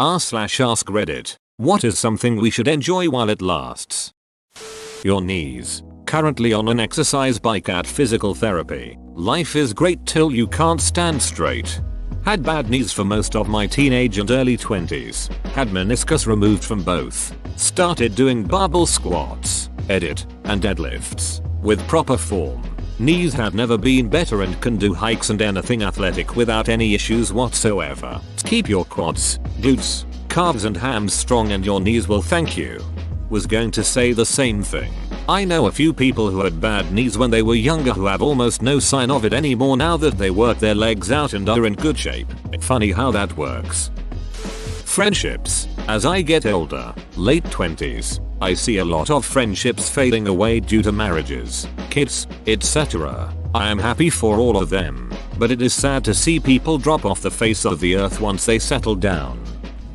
r/ask Reddit. What is something we should enjoy while it lasts? Your knees. Currently on an exercise bike at physical therapy. Life is great till you can't stand straight. Had bad knees for most of my teenage and early 20s. Had meniscus removed from both. Started doing barbell squats, and deadlifts. With proper form. Knees have never been better and can do hikes and anything athletic without any issues whatsoever. Keep your quads, glutes, calves and hams strong and your knees will thank you. Was going to say the same thing. I know a few people who had bad knees when they were younger who have almost no sign of it anymore now that they work their legs out and are in good shape. Funny how that works. Friendships. As I get older, late 20s, I see a lot of friendships fading away due to marriages, kids, etc. I am happy for all of them, but it is sad to see people drop off the face of the earth once they settle down.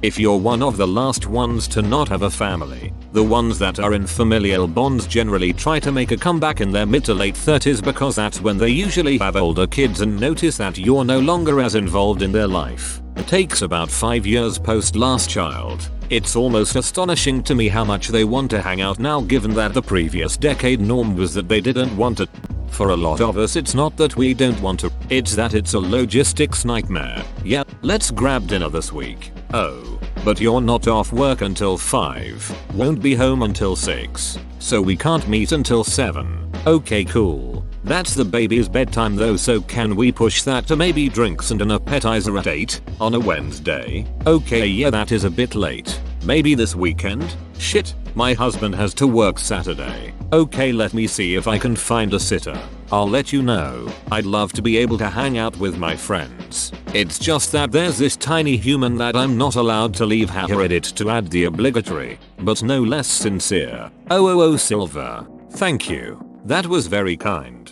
If you're one of the last ones to not have a family, the ones that are in familial bonds generally try to make a comeback in their mid to late 30s because that's when they usually have older kids and notice that you're no longer as involved in their life. It takes about 5 years post last child. It's almost astonishing to me how much they want to hang out now given that the previous decade norm was that they didn't want to. For a lot of us it's not that we don't want to, it's that it's a logistics nightmare. Yeah, let's grab dinner this week. Oh, but you're not off work until 5, won't be home until 6, so we can't meet until 7. Okay cool. That's the baby's bedtime though, so can we push that to maybe drinks and an appetizer at 8 on a Wednesday? Okay yeah, that is a bit late. Maybe this weekend? Shit, my husband has to work Saturday. Okay, let me see if I can find a sitter. I'll let you know. I'd love to be able to hang out with my friends. It's just that there's this tiny human that I'm not allowed to leave Reddit to add the obligatory, but no less sincere. Oh Silver. Thank you. That was very kind.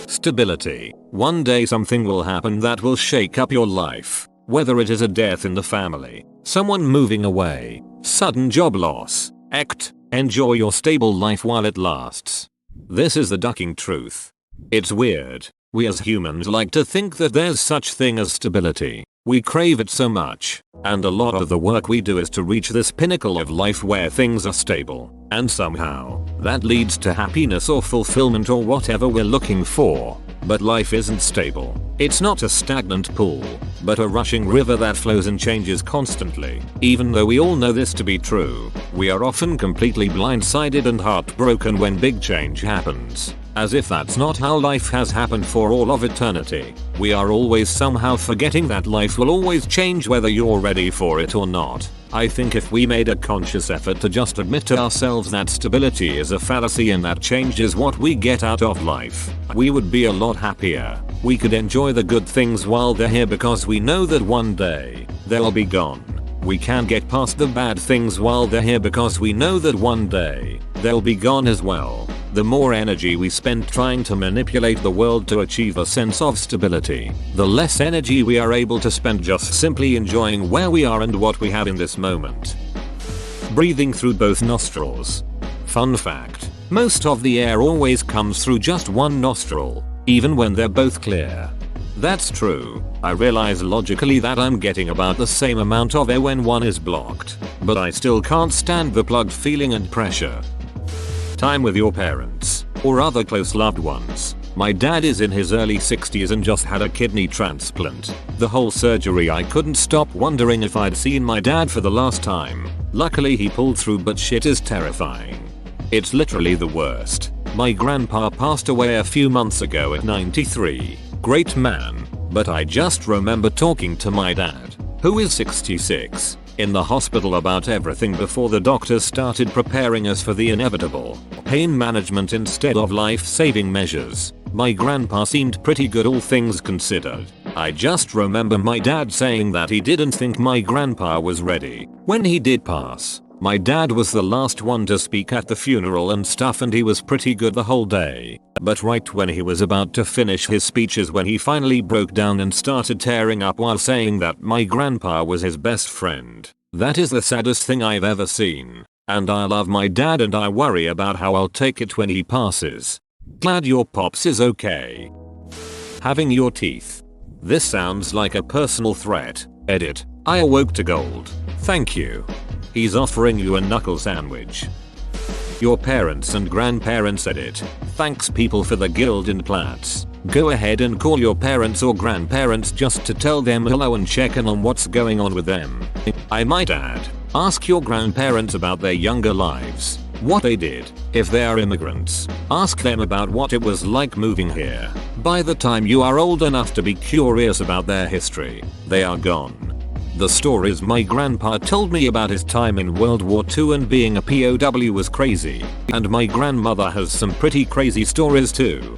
Stability. One day something will happen that will shake up your life. Whether it is a death in the family, someone moving away, sudden job loss, enjoy your stable life while it lasts. This is the ducking truth. It's weird. We as humans like to think that there's such thing as stability. We crave it so much, and a lot of the work we do is to reach this pinnacle of life where things are stable, and somehow, that leads to happiness or fulfillment or whatever we're looking for. But life isn't stable. It's not a stagnant pool, but a rushing river that flows and changes constantly. Even though we all know this to be true, we are often completely blindsided and heartbroken when big change happens. As if that's not how life has happened for all of eternity. We are always somehow forgetting that life will always change whether you're ready for it or not. I think if we made a conscious effort to just admit to ourselves that stability is a fallacy and that change is what we get out of life, we would be a lot happier. We could enjoy the good things while they're here because we know that one day, they'll be gone. We can get past the bad things while they're here because we know that one day, they'll be gone as well. The more energy we spend trying to manipulate the world to achieve a sense of stability, the less energy we are able to spend just simply enjoying where we are and what we have in this moment. Breathing through both nostrils. Fun fact, most of the air always comes through just one nostril, even when they're both clear. That's true. I realize logically that I'm getting about the same amount of air when one is blocked, but I still can't stand the plugged feeling and pressure. Time with your parents, or other close loved ones. My dad is in his early 60s and just had a kidney transplant. The whole surgery I couldn't stop wondering if I'd seen my dad for the last time. Luckily he pulled through, but shit is terrifying. It's literally the worst. My grandpa passed away a few months ago at 93. Great man, but I just remember talking to my dad, who is 66, in the hospital about everything before the doctors started preparing us for the inevitable. Pain management instead of life-saving measures. My grandpa seemed pretty good all things considered. I just remember my dad saying that he didn't think my grandpa was ready. When he did pass, my dad was the last one to speak at the funeral and stuff, and he was pretty good the whole day. But right when he was about to finish his speech is when he finally broke down and started tearing up while saying that my grandpa was his best friend. That is the saddest thing I've ever seen. And I love my dad and I worry about how I'll take it when he passes. Glad your pops is okay. Having your teeth. This sounds like a personal threat. I awoke to gold. Thank you. He's offering you a knuckle sandwich. Your parents and grandparents said it. Thanks people for the gilded plats. Go ahead and call your parents or grandparents just to tell them hello and check in on what's going on with them. I might add, ask your grandparents about their younger lives, what they did. If they are immigrants, ask them about what it was like moving here. By the time you are old enough to be curious about their history, they are gone. The stories my grandpa told me about his time in World War II and being a POW was crazy, and my grandmother has some pretty crazy stories too.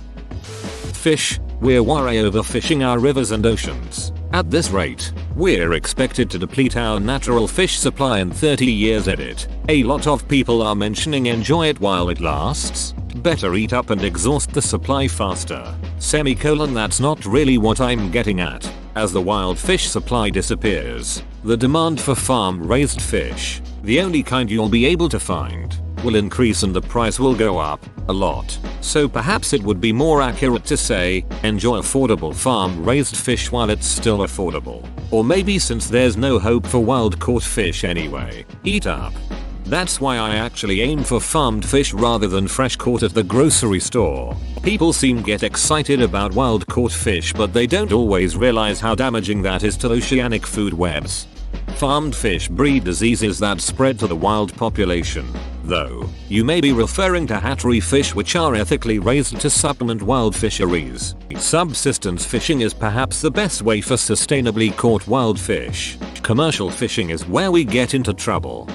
Fish, we're worried over fishing our rivers and oceans. At this rate, we're expected to deplete our natural fish supply in 30 years. Edit. A lot of people are mentioning enjoy it while it lasts. Better eat up and exhaust the supply faster. Semicolon, that's not really what I'm getting at. As the wild fish supply disappears, the demand for farm-raised fish, the only kind you'll be able to find, will increase and the price will go up a lot. So perhaps it would be more accurate to say, enjoy affordable farm-raised fish while it's still affordable. Or maybe since there's no hope for wild-caught fish anyway, eat up. That's why I actually aim for farmed fish rather than fresh caught at the grocery store. People seem to get excited about wild caught fish, but they don't always realize how damaging that is to oceanic food webs. Farmed fish breed diseases that spread to the wild population. Though, you may be referring to hatchery fish which are ethically raised to supplement wild fisheries. Subsistence fishing is perhaps the best way for sustainably caught wild fish. Commercial fishing is where we get into trouble.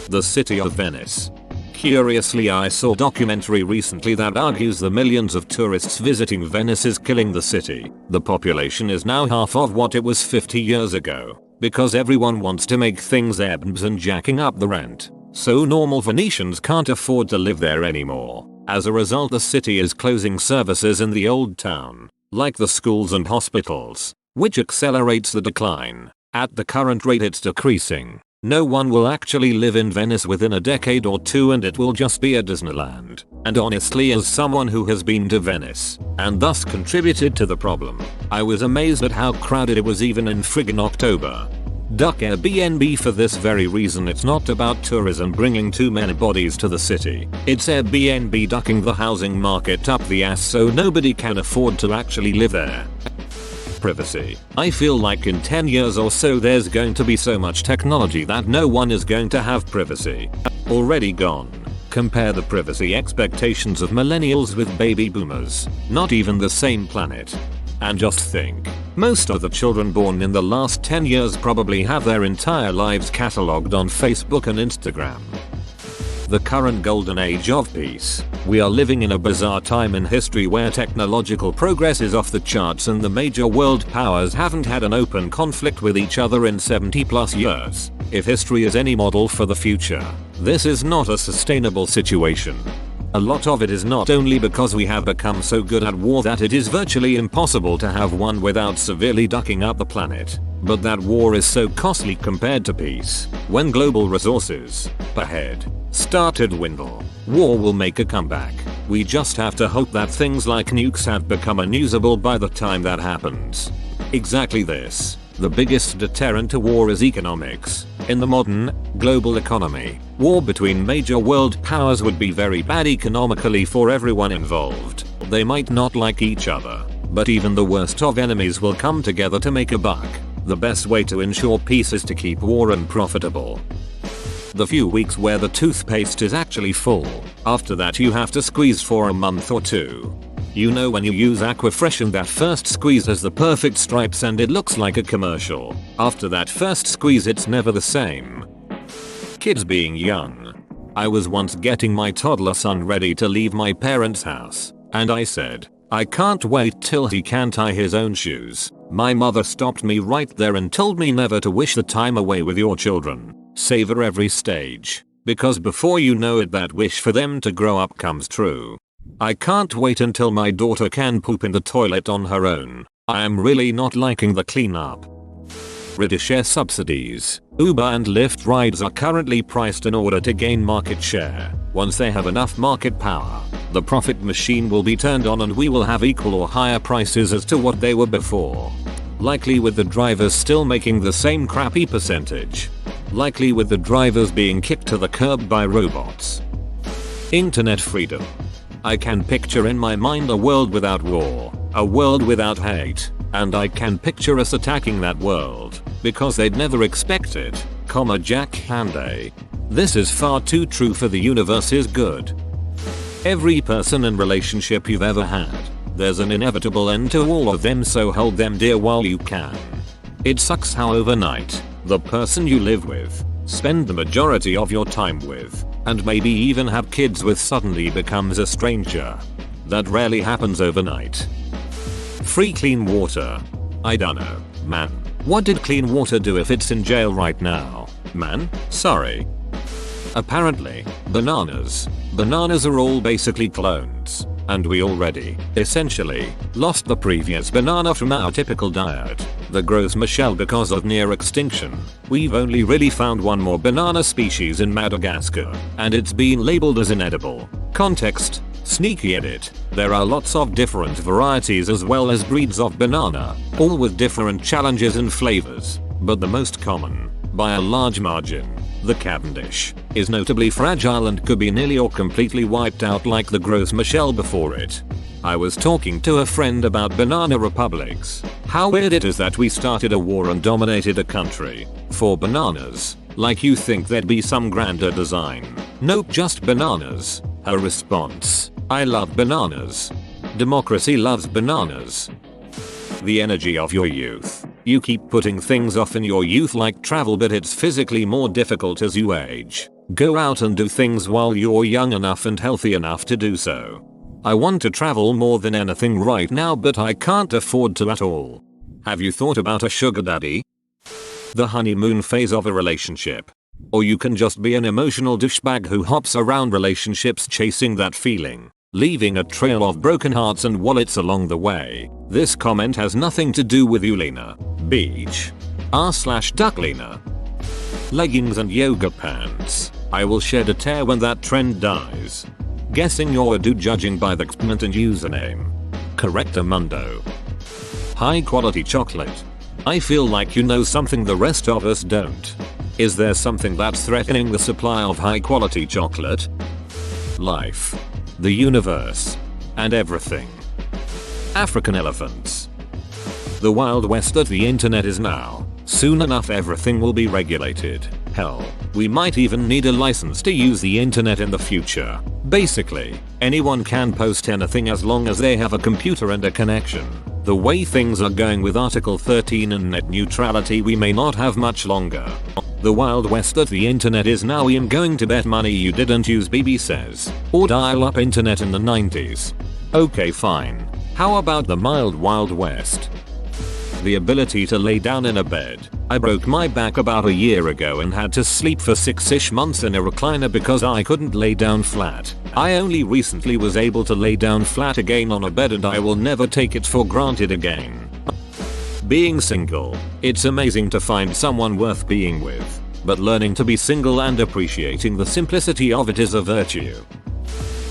The City of Venice. Curiously, I saw a documentary recently that argues the millions of tourists visiting Venice is killing the city. The population is now half of what it was 50 years ago, because everyone wants to make things ebs and jacking up the rent. So normal Venetians can't afford to live there anymore. As a result, the city is closing services in the old town, like the schools and hospitals, which accelerates the decline. At the current rate it's decreasing. No one will actually live in Venice within a decade or two and it will just be a Disneyland. And honestly, as someone who has been to Venice, and thus contributed to the problem, I was amazed at how crowded it was even in friggin' October. Duck Airbnb for this very reason. It's not about tourism bringing too many bodies to the city. It's Airbnb ducking the housing market up the ass so nobody can afford to actually live there. Privacy. I feel like in 10 years or so there's going to be so much technology that no one is going to have privacy. Already gone. Compare the privacy expectations of millennials with baby boomers. Not even the same planet. And just think, most of the children born in the last 10 years probably have their entire lives catalogued on Facebook and Instagram. The current golden age of peace. We are living in a bizarre time in history where technological progress is off the charts and the major world powers haven't had an open conflict with each other in 70+ years. If history is any model for the future, this is not a sustainable situation. A lot of it is not only because we have become so good at war that it is virtually impossible to have one without severely ducking up the planet, but that war is so costly compared to peace. When global resources, per head, start to dwindle, war will make a comeback. We just have to hope that things like nukes have become unusable by the time that happens. Exactly this. The biggest deterrent to war is economics. In the modern, global economy, war between major world powers would be very bad economically for everyone involved. They might not like each other, but even the worst of enemies will come together to make a buck. The best way to ensure peace is to keep war unprofitable. The few weeks where the toothpaste is actually full. After that you have to squeeze for a month or two. You know when you use Aquafresh and that first squeeze has the perfect stripes and it looks like a commercial. After that first squeeze it's never the same. Kids being young. I was once getting my toddler son ready to leave my parents' house, and I said, I can't wait till he can tie his own shoes. My mother stopped me right there and told me never to wish the time away with your children. Savor every stage, because before you know it that wish for them to grow up comes true. I can't wait until my daughter can poop in the toilet on her own. I am really not liking the cleanup. Rideshare subsidies. Uber and Lyft rides are currently priced in order to gain market share. Once they have enough market power, the profit machine will be turned on and we will have equal or higher prices as to what they were before. Likely with the drivers still making the same crappy percentage. Likely with the drivers being kicked to the curb by robots. Internet freedom. I can picture in my mind a world without war, a world without hate, and I can picture us attacking that world, because they'd never expect it, Jack Handay. This is far too true for the universe is good. Every person and relationship you've ever had, there's an inevitable end to all of them, so hold them dear while you can. It sucks how overnight, the person you live with, spend the majority of your time with, and maybe even have kids with suddenly becomes a stranger. That rarely happens overnight. Free clean water. I dunno, man. What did clean water do if it's in jail right now? Man, sorry. Apparently, bananas. Bananas are all basically clones. And we already, essentially, lost the previous banana from our typical diet. The Gros Michel because of near extinction. We've only really found one more banana species in Madagascar, and it's been labeled as inedible. Context, sneaky edit. There are lots of different varieties as well as breeds of banana, all with different challenges and flavors, but the most common, by a large margin, the Cavendish, is notably fragile and could be nearly or completely wiped out like the Gros Michel before it. I was talking to a friend about banana republics. How weird it is that we started a war and dominated a country for bananas. Like you think there'd be some grander design. Nope, just bananas. Her response: I love bananas. Democracy loves bananas. The energy of your youth. You keep putting things off in your youth like travel, but it's physically more difficult as you age. Go out and do things while you're young enough and healthy enough to do so. I want to travel more than anything right now, but I can't afford to at all. Have you thought about a sugar daddy? The honeymoon phase of a relationship. Or you can just be an emotional douchebag who hops around relationships chasing that feeling, leaving a trail of broken hearts and wallets along the way. This comment has nothing to do with you, Lena. Beach. R/duck Lena. Leggings and yoga pants. I will shed a tear when that trend dies. Guessing you're a dude judging by the comment and username. Correctamundo. High quality chocolate. I feel like you know something the rest of us don't. Is there something that's threatening the supply of high quality chocolate? Life. The universe. And everything. African elephants. The Wild West that the internet is now. Soon enough everything will be regulated. Hell, we might even need a license to use the internet in the future. Basically, anyone can post anything as long as they have a computer and a connection. The way things are going with Article 13 and net neutrality, we may not have much longer. The Wild West that the internet is now. I'm going to bet money you didn't use BB says, or dial-up internet in the 90s. Okay, fine. How about the mild Wild West? The ability to lay down in a bed. I broke my back about a year ago and had to sleep for 6-ish months in a recliner because I couldn't lay down flat. I only recently was able to lay down flat again on a bed, and I will never take it for granted again. Being single. It's amazing to find someone worth being with, but learning to be single and appreciating the simplicity of it is a virtue.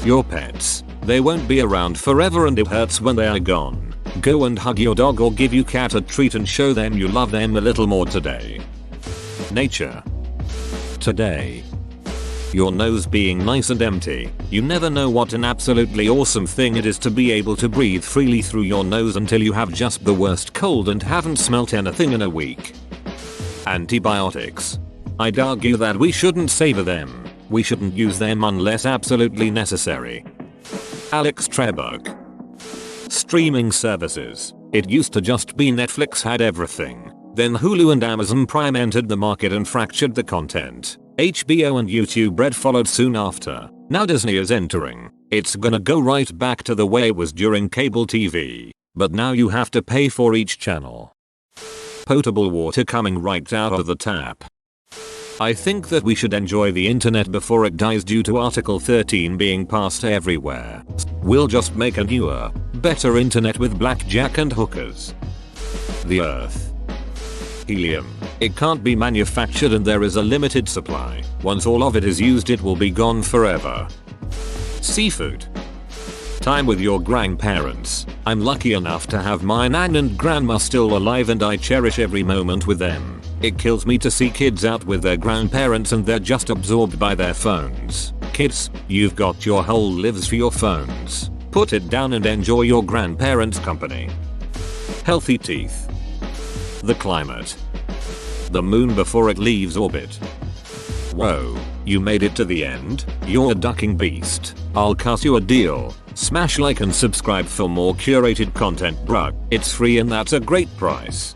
Your pets. They won't be around forever and it hurts when they are gone. Go and hug your dog or give your cat a treat and show them you love them a little more today. Nature. Today. Your nose being nice and empty. You never know what an absolutely awesome thing it is to be able to breathe freely through your nose until you have just the worst cold and haven't smelt anything in a week. Antibiotics. I'd argue that we shouldn't savor them. We shouldn't use them unless absolutely necessary. Alex Trebek. Streaming services. It used to just be Netflix had everything. Then Hulu and Amazon Prime entered the market and fractured the content. HBO and YouTube Red followed soon after. Now Disney is entering. It's gonna go right back to the way it was during cable TV. But now you have to pay for each channel. Potable water coming right out of the tap. I think that we should enjoy the internet before it dies due to Article 13 being passed everywhere. We'll just make a newer, better internet with blackjack and hookers. The Earth. Helium. It can't be manufactured and there is a limited supply. Once all of it is used, it will be gone forever. Seafood. Time with your grandparents. I'm lucky enough to have my nan and grandma still alive and I cherish every moment with them. It kills me to see kids out with their grandparents and they're just absorbed by their phones. Kids, you've got your whole lives for your phones. Put it down and enjoy your grandparents' company. Healthy teeth. The climate. The moon before it leaves orbit. Whoa, you made it to the end? You're a ducking beast. I'll cuss you a deal. Smash like and subscribe for more curated content, bruh. It's free and that's a great price.